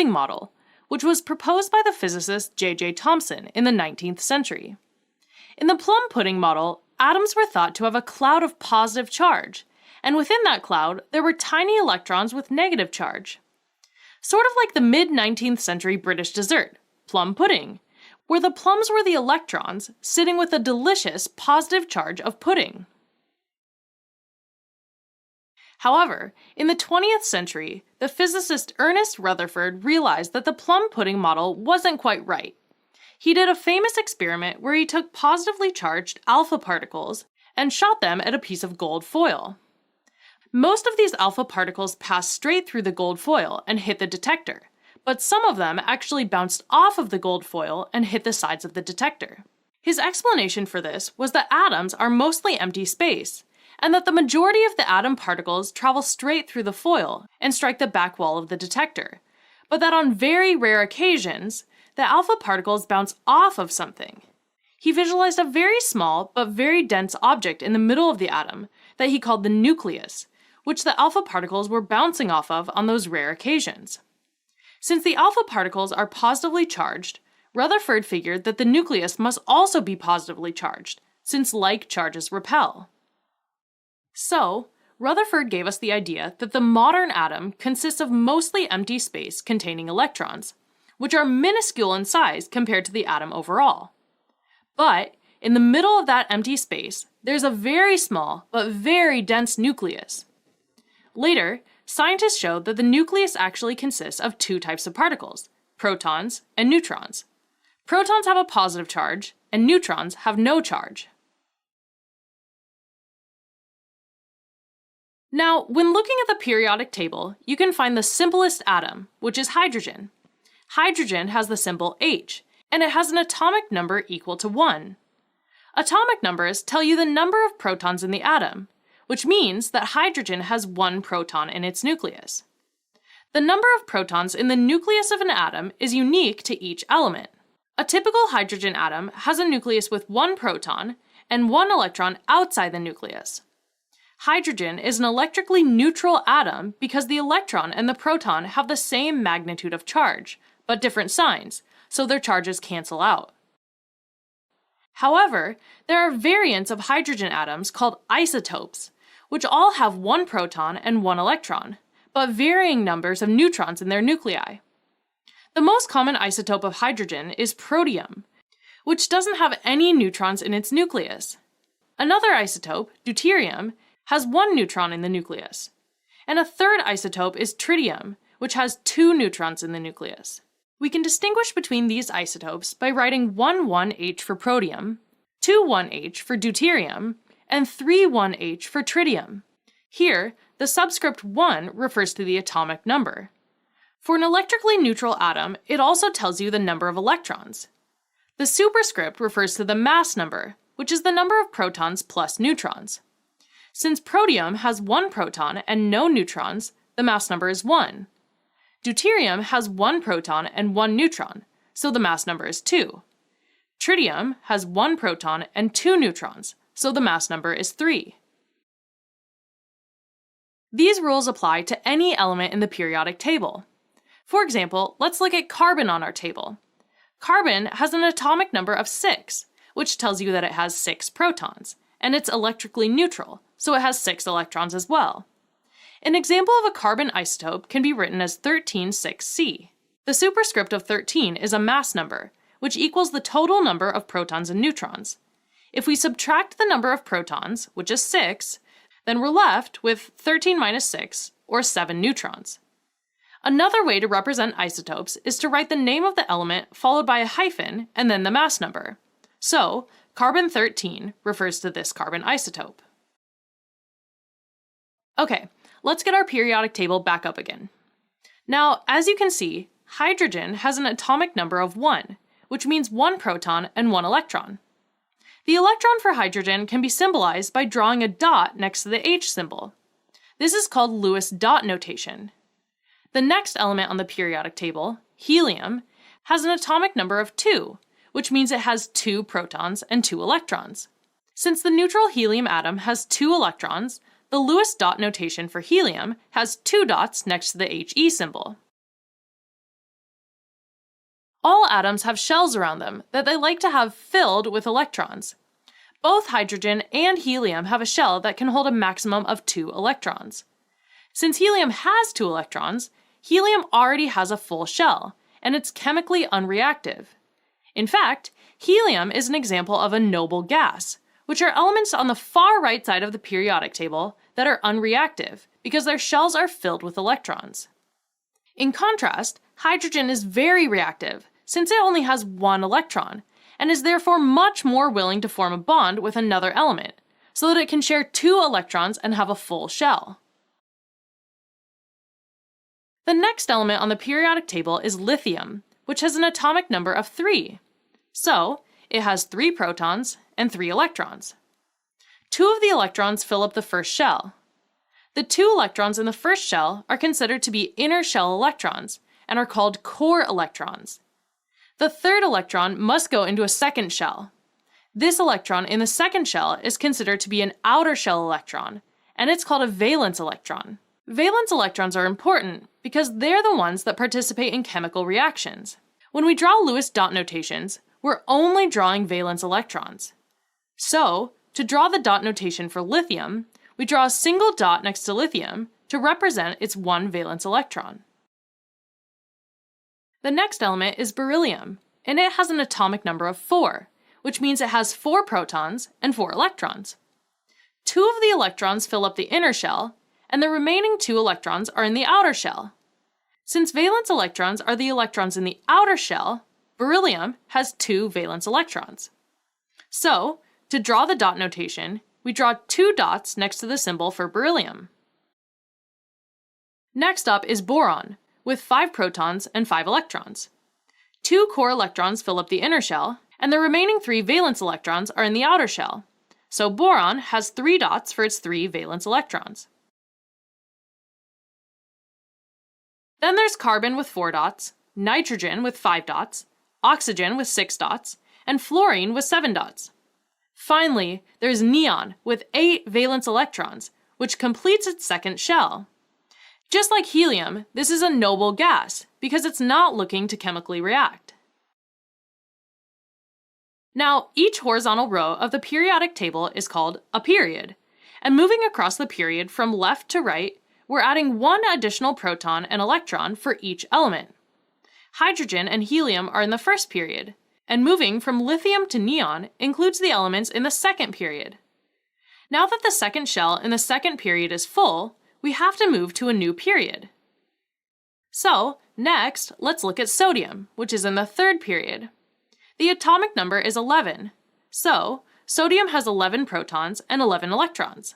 pudding model, which was proposed by the physicist J.J. Thomson in the 19th century. In the plum pudding model, atoms were thought to have a cloud of positive charge, and within that cloud, there were tiny electrons with negative charge. Sort of like the mid-19th century British dessert, plum pudding, where the plums were the electrons sitting with a delicious positive charge of pudding. However, in the 20th century, the physicist Ernest Rutherford realized that the plum pudding model wasn't quite right. He did a famous experiment where he took positively charged alpha particles and shot them at a piece of gold foil. Most of these alpha particles passed straight through the gold foil and hit the detector, but some of them actually bounced off of the gold foil and hit the sides of the detector. His explanation for this was that atoms are mostly empty space, and that the majority of the atom particles travel straight through the foil and strike the back wall of the detector, but that on very rare occasions, the alpha particles bounce off of something. He visualized a very small but very dense object in the middle of the atom that he called the nucleus, which the alpha particles were bouncing off of on those rare occasions. Since the alpha particles are positively charged, Rutherford figured that the nucleus must also be positively charged, since like charges repel. So, Rutherford gave us the idea that the modern atom consists of mostly empty space containing electrons, which are minuscule in size compared to the atom overall. But, in the middle of that empty space, there's a very small but very dense nucleus. Later, scientists showed that the nucleus actually consists of two types of particles, protons and neutrons. Protons have a positive charge, and neutrons have no charge. Now, when looking at the periodic table, you can find the simplest atom, which is hydrogen. Hydrogen has the symbol H, and it has an atomic number equal to 1. Atomic numbers tell you the number of protons in the atom, which means that hydrogen has 1 proton in its nucleus. The number of protons in the nucleus of an atom is unique to each element. A typical hydrogen atom has a nucleus with 1 proton and 1 electron outside the nucleus. Hydrogen is an electrically neutral atom because the electron and the proton have the same magnitude of charge, but different signs, so their charges cancel out. However, there are variants of hydrogen atoms called isotopes, which all have 1 proton and 1 electron, but varying numbers of neutrons in their nuclei. The most common isotope of hydrogen is protium, which doesn't have any neutrons in its nucleus. Another isotope, deuterium, has 1 neutron in the nucleus. And a third isotope is tritium, which has 2 neutrons in the nucleus. We can distinguish between these isotopes by writing 1,1H for protium, 2,1H for deuterium, and 3,1H for tritium. Here, the subscript 1 refers to the atomic number. For an electrically neutral atom, it also tells you the number of electrons. The superscript refers to the mass number, which is the number of protons plus neutrons. Since protium has 1 proton and no neutrons, the mass number is 1. Deuterium has 1 proton and 1 neutron, so the mass number is 2. Tritium has 1 proton and 2 neutrons, so the mass number is 3. These rules apply to any element in the periodic table. For example, let's look at carbon on our table. Carbon has an atomic number of 6, which tells you that it has 6 protons, and it's electrically neutral, so it has 6 electrons as well. An example of a carbon isotope can be written as 13,6C. The superscript of 13 is a mass number, which equals the total number of protons and neutrons. If we subtract the number of protons, which is 6, then we're left with 13 minus 6, or 7 neutrons. Another way to represent isotopes is to write the name of the element followed by a hyphen and then the mass number. So, carbon-13 refers to this carbon isotope. Okay, let's get our periodic table back up again. Now, as you can see, hydrogen has an atomic number of 1, which means 1 proton and 1 electron. The electron for hydrogen can be symbolized by drawing a dot next to the H symbol. This is called Lewis dot notation. The next element on the periodic table, helium, has an atomic number of 2, which means it has 2 protons and 2 electrons. Since the neutral helium atom has 2 electrons, the Lewis dot notation for helium has 2 dots next to the He symbol. All atoms have shells around them that they like to have filled with electrons. Both hydrogen and helium have a shell that can hold a maximum of 2 electrons. Since helium has 2 electrons, helium already has a full shell, and it's chemically unreactive. In fact, helium is an example of a noble gas, which are elements on the far right side of the periodic table that are unreactive because their shells are filled with electrons. In contrast, hydrogen is very reactive since it only has 1 electron, and is therefore much more willing to form a bond with another element, so that it can share 2 electrons and have a full shell. The next element on the periodic table is lithium, which has an atomic number of 3. So, it has 3 protons and 3 electrons. 2 of the electrons fill up the first shell. The 2 electrons in the first shell are considered to be inner shell electrons and are called core electrons. The third electron must go into a second shell. This electron in the second shell is considered to be an outer shell electron, and it's called a valence electron. Valence electrons are important because they're the ones that participate in chemical reactions. When we draw Lewis dot notations, we're only drawing valence electrons. So, to draw the dot notation for lithium, we draw a single dot next to lithium to represent its 1 valence electron. The next element is beryllium, and it has an atomic number of 4, which means it has 4 protons and 4 electrons. 2 of the electrons fill up the inner shell, and the remaining 2 electrons are in the outer shell. Since valence electrons are the electrons in the outer shell, beryllium has 2 valence electrons. So, to draw the dot notation, we draw 2 dots next to the symbol for beryllium. Next up is boron, with 5 protons and 5 electrons. 2 core electrons fill up the inner shell, and the remaining 3 valence electrons are in the outer shell. So boron has 3 dots for its 3 valence electrons. Then there's carbon with 4 dots, nitrogen with 5 dots, oxygen with 6 dots, and fluorine with 7 dots. Finally, there's neon with 8 valence electrons, which completes its second shell. Just like helium, this is a noble gas because it's not looking to chemically react. Now, each horizontal row of the periodic table is called a period, and moving across the period from left to right, we're adding 1 additional proton and electron for each element. Hydrogen and helium are in the first period, and moving from lithium to neon includes the elements in the second period. Now that the second shell in the second period is full, we have to move to a new period. So, next, let's look at sodium, which is in the third period. The atomic number is 11, so sodium has 11 protons and 11 electrons.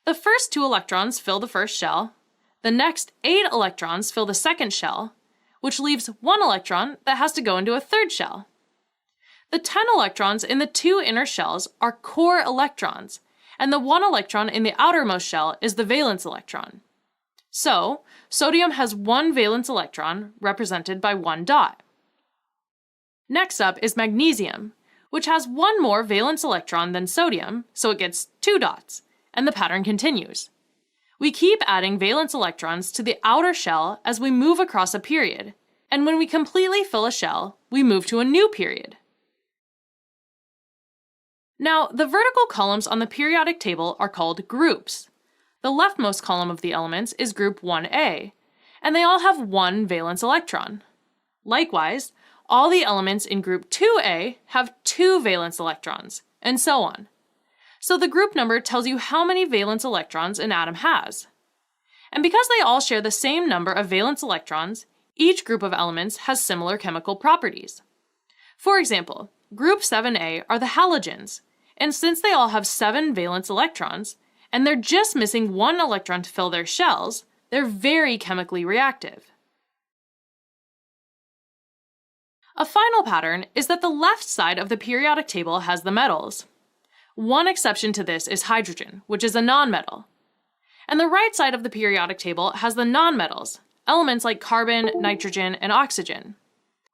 The first 2 electrons fill the first shell, the next 8 electrons fill the second shell, which leaves 1 electron that has to go into a third shell. The 10 electrons in the 2 inner shells are core electrons, and the 1 electron in the outermost shell is the valence electron. So, sodium has 1 valence electron, represented by 1 dot. Next up is magnesium, which has 1 more valence electron than sodium, so it gets 2 dots, and the pattern continues. We keep adding valence electrons to the outer shell as we move across a period, and when we completely fill a shell, we move to a new period. Now, the vertical columns on the periodic table are called groups. The leftmost column of the elements is group 1a, and they all have 1 valence electron. Likewise, all the elements in group 2a have 2 valence electrons, and so on. So the group number tells you how many valence electrons an atom has. And because they all share the same number of valence electrons, each group of elements has similar chemical properties. For example, group 7a are the halogens, and since they all have 7 valence electrons, and they're just missing 1 electron to fill their shells, they're very chemically reactive. A final pattern is that the left side of the periodic table has the metals. One exception to this is hydrogen, which is a nonmetal. And the right side of the periodic table has the nonmetals, elements like carbon, nitrogen, and oxygen.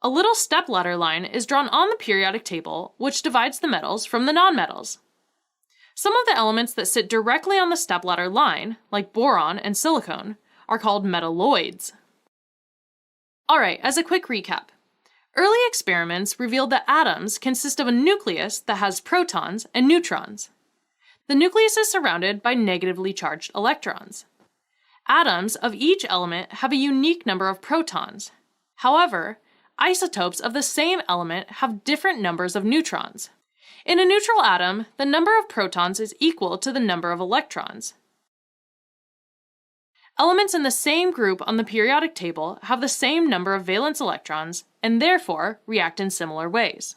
A little stepladder line is drawn on the periodic table, which divides the metals from the nonmetals. Some of the elements that sit directly on the stepladder line, like boron and silicon, are called metalloids. Alright, as a quick recap. Early experiments revealed that atoms consist of a nucleus that has protons and neutrons. The nucleus is surrounded by negatively charged electrons. Atoms of each element have a unique number of protons. However, isotopes of the same element have different numbers of neutrons. In a neutral atom, the number of protons is equal to the number of electrons. Elements in the same group on the periodic table have the same number of valence electrons and therefore react in similar ways.